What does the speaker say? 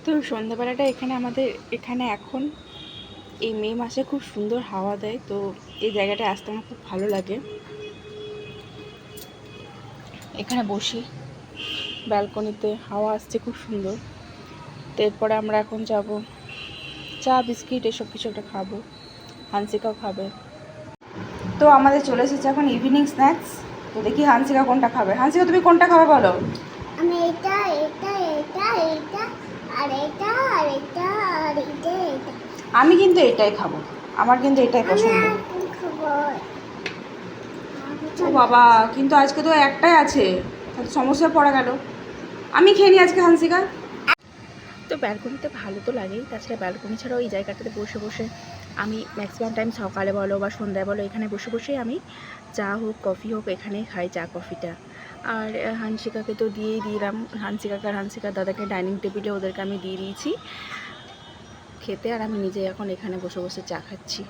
তো সন্ধ্যাবেলাটা আমাদের এখানে এখন এই মে মাসে খুব সুন্দর হাওয়া দেয়। তো এই জায়গাটায় আসতে আমার খুব ভালো লাগে। এখানে বসি, ব্যালকনিতে হাওয়া আসছে খুব সুন্দর। তো এরপরে আমরা এখন যাব চা বিস্কিট এসব কিছু একটা খাবো, হানসিকাও খাবে। তো আমাদের চলে এসেছে এখন ইভিনিং স্ন্যাক্স। তো দেখি হানসিকা কোনটা খাবে। হানসিকা তুমি কোনটা খাবে বলো? আমি এটা এটা এটা এটা আর এটা আর এটা আর এটা এটা। আমি কিন্তু এটাই খাবো, আমার কিন্তু এটাই পছন্দ। আমি খাবো। ও বাবা, কিন্তু আজকে তো একটাই আছে, তাহলে সমস্যা পড়ে গেল। আমি খেয়ে নিই আজকে হানসিকা। তো ব্যালকনিতে ভালো তো লাগেই, তাছাড়া ব্যালকনি ছাড়াও এই জায়গাটাতে বসে বসে আমি ম্যাক্সিমাম টাইম সকালে বলো বা সন্ধ্যায় বলো এখানে বসে বসেই আমি চা হোক কফি হোক এখানেই খাই চা কফিটা। আর হানসিকাকে তো দিয়েই দিলাম, হানসিকাকে আর হানসিকার দাদাকে ডাইনিং টেবিলে ওদেরকে আমি দিয়ে দিয়েছি খেতে, আর আমি নিজে এখন এখানে বসে বসে চা খাচ্ছি।